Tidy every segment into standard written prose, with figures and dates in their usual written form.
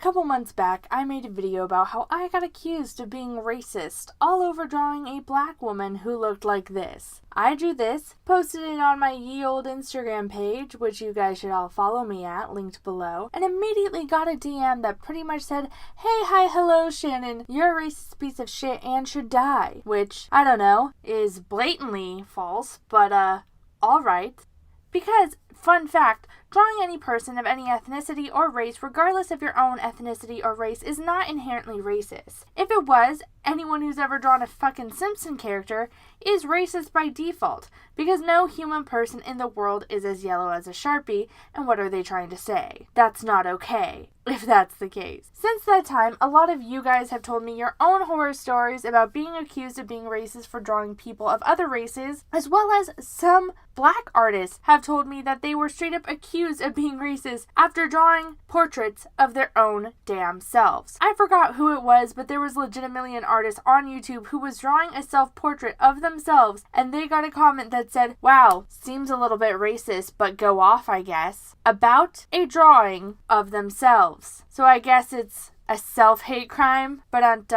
couple months back, I made a video about how I got accused of being racist all over drawing a black woman who looked like this. I drew this, posted it on my ye old Instagram page, which you guys should all follow me at, linked below, and immediately got a DM that pretty much said, "Hey, hi, hello, Shannon, you're a racist piece of shit and should die," which, I don't know, is blatantly false, but alright. Because, fun fact, drawing any person of any ethnicity or race, regardless of your own ethnicity or race, is not inherently racist. If it was, anyone who's ever drawn a fucking Simpson character is racist by default, because no human person in the world is as yellow as a Sharpie, and what are they trying to say? That's not okay, if that's the case. Since that time, a lot of you guys have told me your own horror stories about being accused of being racist for drawing people of other races, as well as some black artists have told me that they were straight up accused of being racist after drawing portraits of their own damn selves. I forgot who it was, but there was legitimately an artist on YouTube who was drawing a self-portrait of themselves, and they got a comment that said, "Wow, seems a little bit racist, but go off, I guess," about a drawing of themselves. So I guess it's a self-hate crime, but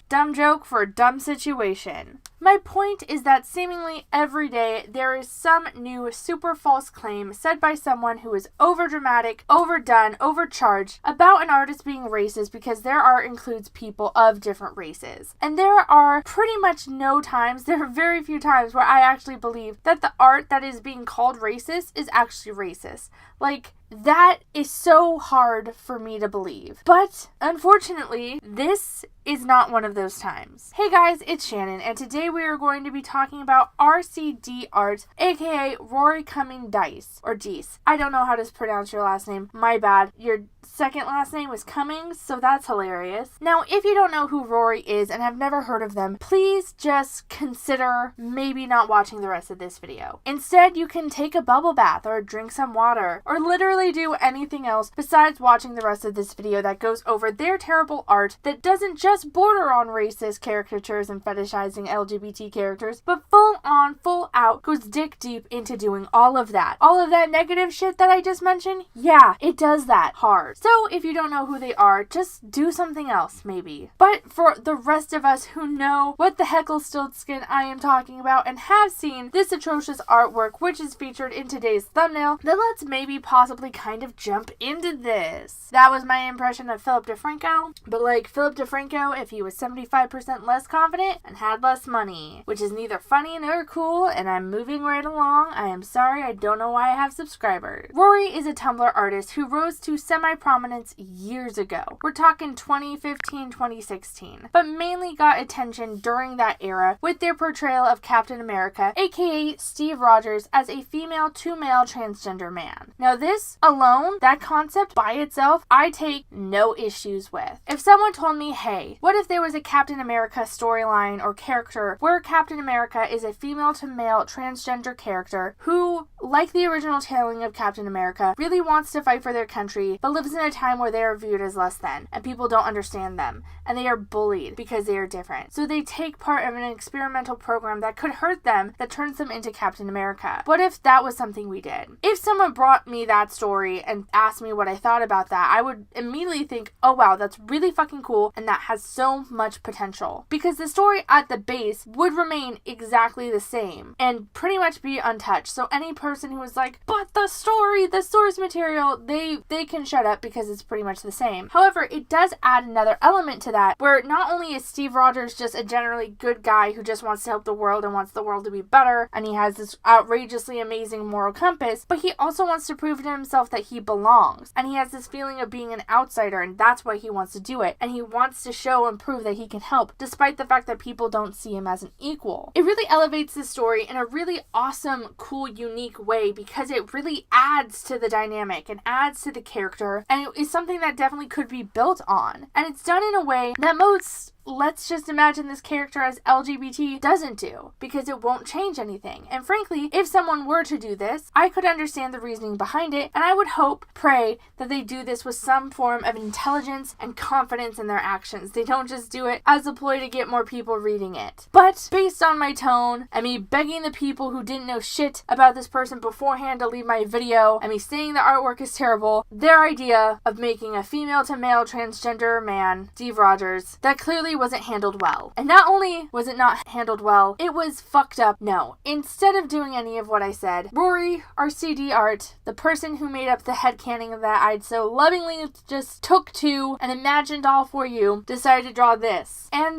dumb joke for a dumb situation. My point is that seemingly every day there is some new super false claim said by someone who is overdramatic, overdone, overcharged about an artist being racist because their art includes people of different races. And there are pretty much there are very few times where I actually believe that the art that is being called racist is actually racist. Like, that is so hard for me to believe. But, unfortunately, this is not one of those times. Hey guys, it's Shannon, and today we are going to be talking about RCD Art, aka Rory Cumming Dice, or Deese. I don't know how to pronounce your last name, my bad. Your second last name was Cummings, so that's hilarious. Now, if you don't know who Rory is and have never heard of them, please just consider maybe not watching the rest of this video. Instead, you can take a bubble bath or drink some water, or literally do anything else besides watching the rest of this video that goes over their terrible art that doesn't just border on racist caricatures and fetishizing LGBT characters, but full out goes dick deep into doing all of that. All of that negative shit that I just mentioned, yeah, it does that hard. So if you don't know who they are, just do something else, maybe. But for the rest of us who know what the Heckle-Stiltskin I am talking about and have seen this atrocious artwork, which is featured in today's thumbnail, then let's maybe possibly kind of jump into this. That was my impression of Philip DeFranco, but like Philip DeFranco if he was 75% less confident and had less money, which is neither funny nor cool, and I'm moving right along. I am sorry, I don't know why I have subscribers. Rory is a Tumblr artist who rose to semi-prominence years ago. We're talking 2015, 2016, but mainly got attention during that era with their portrayal of Captain America, aka Steve Rogers, as a female to male transgender man. Now this alone, that concept by itself, I take no issues with. If someone told me, hey, what if there was a Captain America storyline or character where Captain America is a female to male transgender character who, like the original telling of Captain America, really wants to fight for their country, but lives in a time where they are viewed as less than, and people don't understand them, and they are bullied because they are different. So they take part of an experimental program that could hurt them, that turns them into Captain America. What if that was something we did? If someone brought me that story and asked me what I thought about that, I would immediately think, oh wow, that's really fucking cool, and that has so much potential. Because the story at the base would remain exactly the same, and pretty much be untouched. So any person who was like, but the story, the source material, they can shut up because it's pretty much the same. However, it does add another element to that, where not only is Steve Rogers just a generally good guy who just wants to help the world and wants the world to be better, and he has this outrageously amazing moral compass, but he also wants to prove to himself that he belongs, and he has this feeling of being an outsider, and that's why he wants to do it, and he wants to show and prove that he can help, despite the fact that people don't see him as an equal. It really elevates the story in a really awesome, cool, unique way, because it really adds to the dynamic and adds to the character, and it is something that definitely could be built on. And it's done in a way that most let's just imagine this character as LGBT doesn't do, because it won't change anything. And frankly, if someone were to do this, I could understand the reasoning behind it, and I would hope, pray, that they do this with some form of intelligence and confidence in their actions. They don't just do it as a ploy to get more people reading it. But based on my tone, and me begging the people who didn't know shit about this person beforehand to leave my video, and me saying the artwork is terrible, their idea of making a female to male transgender man, Steve Rogers, that clearly wasn't handled well. And not only was it not handled well, it was fucked up. No. Instead of doing any of what I said, Rory, our CD art, the person who made up the headcanon that I'd so lovingly just took to and imagined all for you, decided to draw this. And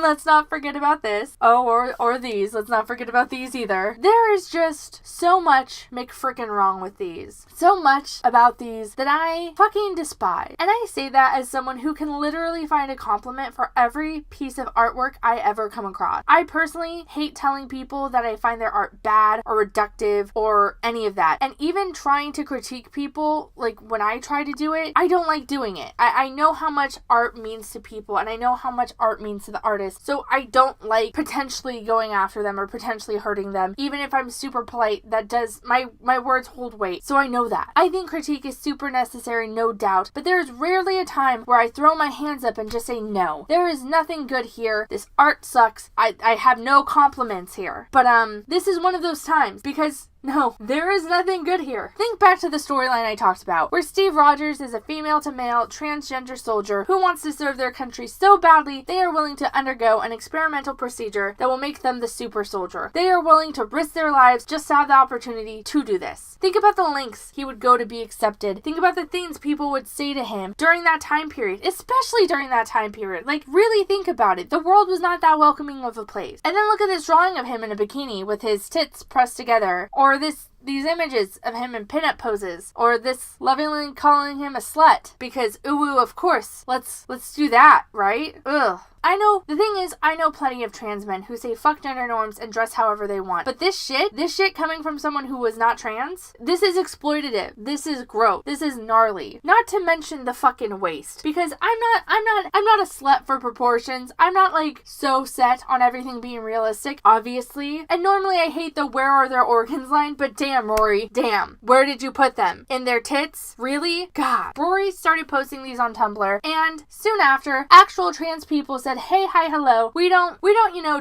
let's not forget about this. Oh, or these. Let's not forget about these either. There is just so much McFrickin' wrong with these. So much about these that I fucking despise. And I say that as someone who can literally find a compliment for every piece of artwork I ever come across. I personally hate telling people that I find their art bad or reductive or any of that. And even trying to critique people, like when I try to do it, I don't like doing it. I know how much art means to people, and I know how much art means to the artist, so I don't like potentially going after them or potentially hurting them. Even if I'm super polite, that does, my words hold weight, so I know that. I think critique is super necessary, no doubt, but there is rarely a time where I throw my hands up and just say no. There is nothing good here. This art sucks. I have no compliments here. But this is one of those times, because no, there is nothing good here. Think back to the storyline I talked about, where Steve Rogers is a female-to-male transgender soldier who wants to serve their country so badly they are willing to undergo an experimental procedure that will make them the super soldier. They are willing to risk their lives just to have the opportunity to do this. Think about the lengths he would go to be accepted. Think about the things people would say to him during that time period, especially during that time period. Like, really think about it. The world was not that welcoming of a place. And then look at this drawing of him in a bikini with his tits pressed together, or these images of him in pinup poses, or this lovingly calling him a slut because ooh, of course, let's do that, right? Ugh. I know plenty of trans men who say fuck gender norms and dress however they want. But this shit coming from someone who was not trans, this is exploitative. This is gross. This is gnarly. Not to mention the fucking waist. Because I'm not a slut for proportions. I'm not like so set on everything being realistic, obviously. And normally I hate the where are their organs line, but damn, Rory, damn. Where did you put them? In their tits? Really? God. Rory started posting these on Tumblr, and soon after, actual trans people said, hey, hi, hello, we don't,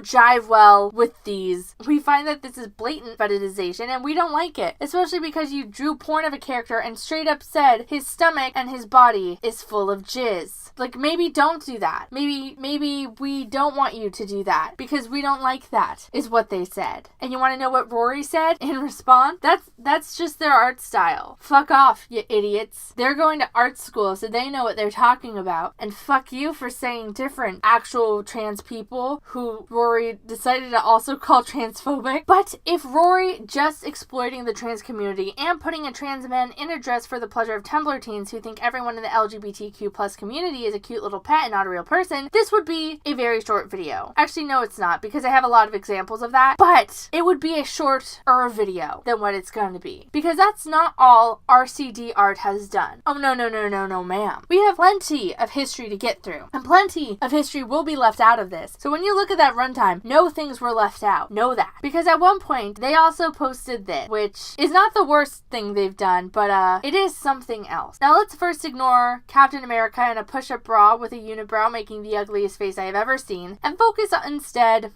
jive well with these. We find that this is blatant fetishization and we don't like it. Especially because you drew porn of a character and straight up said his stomach and his body is full of jizz. Like, maybe don't do that. Maybe we don't want you to do that because we don't like that, is what they said. And you want to know what Rory said in response? That's just their art style. Fuck off, you idiots. They're going to art school, so they know what they're talking about. And fuck you for saying different actual trans people who Rory decided to also call transphobic. But if Rory just exploiting the trans community and putting a trans man in a dress for the pleasure of Tumblr teens who think everyone in the LGBTQ plus community is a cute little pet and not a real person, this would be a very short video. Actually, no, it's not, because I have a lot of examples of that, but it would be a shorter video than what it's going to be, because that's not all RCD art has done. Oh, no, ma'am. We have plenty of history to get through, and plenty of history will be left out of this. So when you look at that runtime, no things were left out. Know that. Because at one point, they also posted this, which is not the worst thing they've done, but it is something else. Now let's first ignore Captain America in a push-up bra with a unibrow making the ugliest face I have ever seen, and focus instead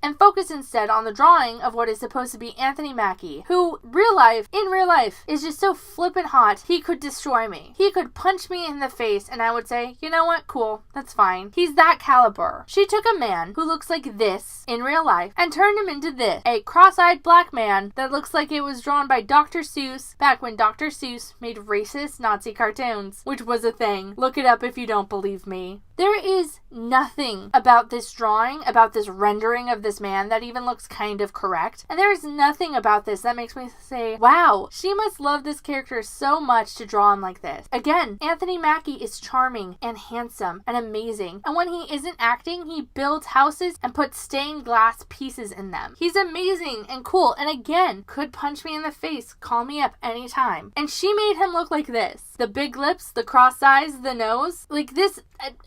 on the drawing of what is supposed to be Anthony Mackie, who in real life is just so flippin' hot, he could destroy me. He could punch me in the face and I would say, you know what, cool, that's fine. He's that caliber. She took a man who looks like this in real life and turned him into this, a cross-eyed black man that looks like it was drawn by Dr. Seuss back when Dr. Seuss made racist Nazi cartoons, which was a thing. Look it up if you don't believe me. There is nothing about this drawing, about this rendering of this man that even looks kind of correct. And there is nothing about this that makes me say, wow, she must love this character so much to draw him like this. Again, Anthony Mackie is charming and handsome and amazing. And when he isn't acting, he builds houses and puts stained glass pieces in them. He's amazing and cool. And again, could punch me in the face, call me up anytime. And she made him look like this. the big lips, the cross eyes, the nose. Like this,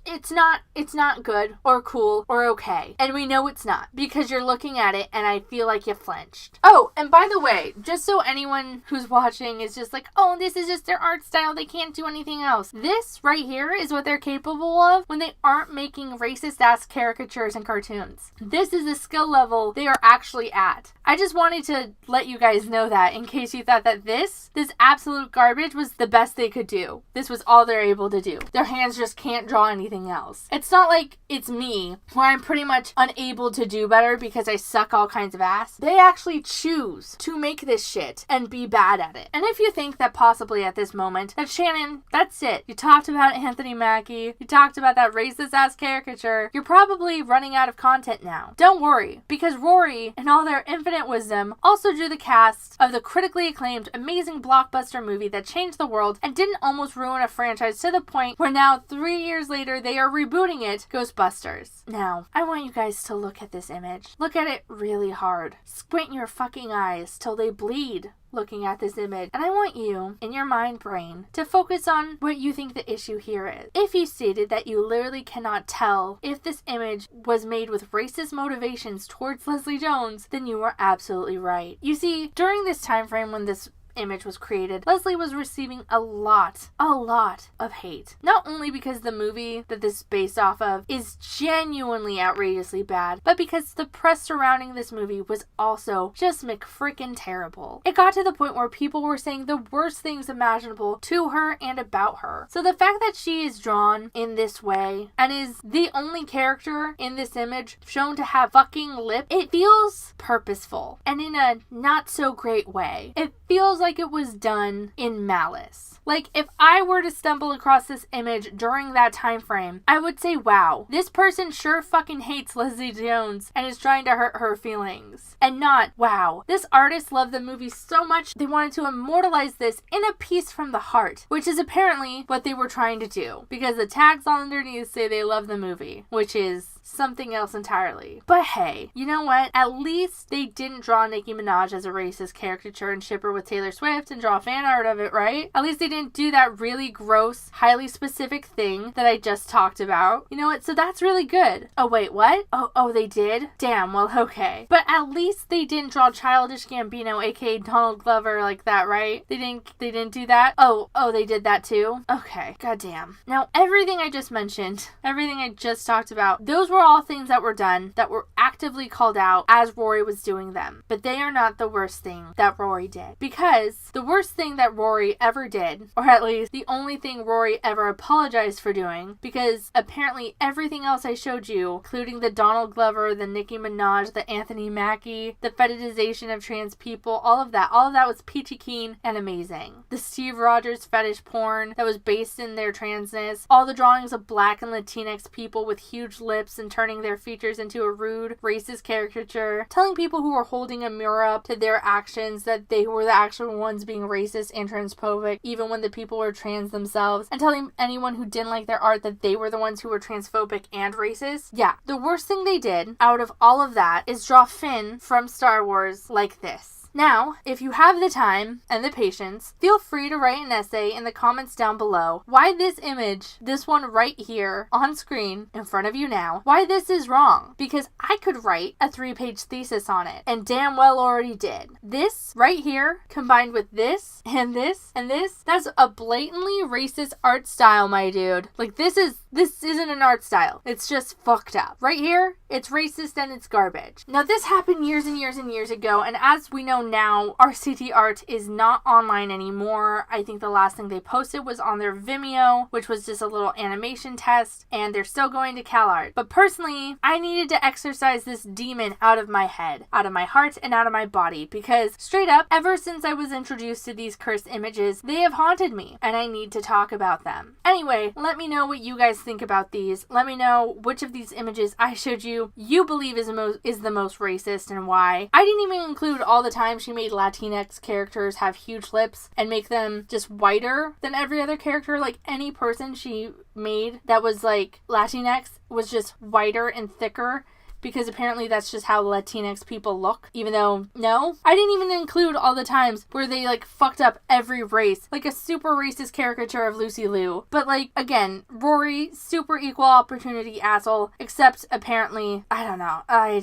it's not good or cool or okay. And we know it's not because you're looking at it and I feel like you flinched. Oh, and by the way, just so anyone who's watching is just like, oh, this is just their art style, they can't do anything else. This right here is what they're capable of when they aren't making racist ass caricatures and cartoons. This is the skill level they are actually at. I just wanted to let you guys know that in case you thought that this absolute garbage was the best they could do. This was all they're able to do. Their hands just can't draw anything else. It's not like it's me where I'm pretty much unable to do better because I suck all kinds of ass. They actually choose to make this shit and be bad at it. And if you think that possibly at this moment that Shannon, that's it. You talked about Anthony Mackie. You talked about that racist ass caricature. You're probably running out of content now. Don't worry, because Rory and all their infinite wisdom also drew the cast of the critically acclaimed amazing blockbuster movie that changed the world and didn't almost ruin a franchise to the point where now 3 years later they are rebooting it, Ghostbusters. Now, I want you guys to look at this image. Look at it really hard. Squint your fucking eyes till they bleed looking at this image. And I want you, in your mind brain, to focus on what you think the issue here is. If you stated that you literally cannot tell if this image was made with racist motivations towards Leslie Jones, then you are absolutely right. You see, during this time frame when this image was created, Leslie was receiving a lot of hate. Not only because the movie that this is based off of is genuinely outrageously bad, but because the press surrounding this movie was also just McFrickin' terrible. It got to the point where people were saying the worst things imaginable to her and about her. So the fact that she is drawn in this way and is the only character in this image shown to have fucking lip, it feels purposeful and in a not so great way. It feels like it was done in malice. Like, if I were to stumble across this image during that time frame, I would say, wow, this person sure fucking hates Leslie Jones and is trying to hurt her feelings. And not, wow, this artist loved the movie so much they wanted to immortalize this in a piece from the heart, which is apparently what they were trying to do, because the tags underneath say they love the movie, which is something else entirely. But hey, you know what? At least they didn't draw Nicki Minaj as a racist caricature and ship her with Taylor Swift and draw fan art of it, right? At least they didn't do that really gross, highly specific thing that I just talked about. You know what? So that's really good. Oh wait, what? Oh, they did? Damn, well, okay. But at least they didn't draw Childish Gambino, aka Donald Glover, like that, right? They didn't do that? Oh, they did that too? Okay, goddamn. Now, everything I just mentioned, everything I just talked about, those were all things that were done that were actively called out as Rory was doing them. But they are not the worst thing that Rory did. Because the worst thing that Rory ever did, or at least the only thing Rory ever apologized for doing, because apparently everything else I showed you, including the Donald Glover, the Nicki Minaj, the Anthony Mackie, the fetishization of trans people, all of that was peachy keen and amazing. The Steve Rogers fetish porn that was based in their transness, all the drawings of black and Latinx people with huge lips and turning their features into a rude, racist caricature, telling people who were holding a mirror up to their actions that they were the actual ones being racist and transphobic, even when the people were trans themselves, and telling anyone who didn't like their art that they were the ones who were transphobic and racist. Yeah, the worst thing they did out of all of that is draw Finn from Star Wars like this. Now, if you have the time and the patience, feel free to write an essay in the comments down below why this image, this one right here on screen in front of you now, why this is wrong. Because I could write a 3-page thesis on it, and damn well already did. This right here, combined with this, and this, and this, that's a blatantly racist art style, my dude. Like, this isn't an art style. It's just fucked up. Right here, it's racist and it's garbage. Now, this happened years and years and years ago, and as we know now, RCT art is not online anymore. I think the last thing they posted was on their Vimeo, which was just a little animation test, and they're still going to CalArt. But personally, I needed to exorcise this demon out of my head, out of my heart, and out of my body, because straight up, ever since I was introduced to these cursed images, they have haunted me, and I need to talk about them. Anyway, let me know what you guys think about these. Let me know which of these images I showed you believe is the most racist and why. I didn't even include all the time she made Latinx characters have huge lips and make them just whiter than every other character. Like, any person she made that was like Latinx was just whiter and thicker because apparently that's just how Latinx people look, even though, no. I didn't even include all the times where they, like, fucked up every race. Like a super racist caricature of Lucy Liu. But, like, again, Rory, super equal opportunity asshole, except apparently, I don't know. I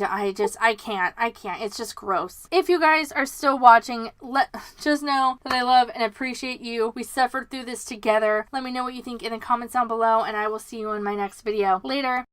can't. It's just gross. If you guys are still watching, just know that I love and appreciate you. We suffered through this together. Let me know what you think in the comments down below, and I will see you in my next video. Later.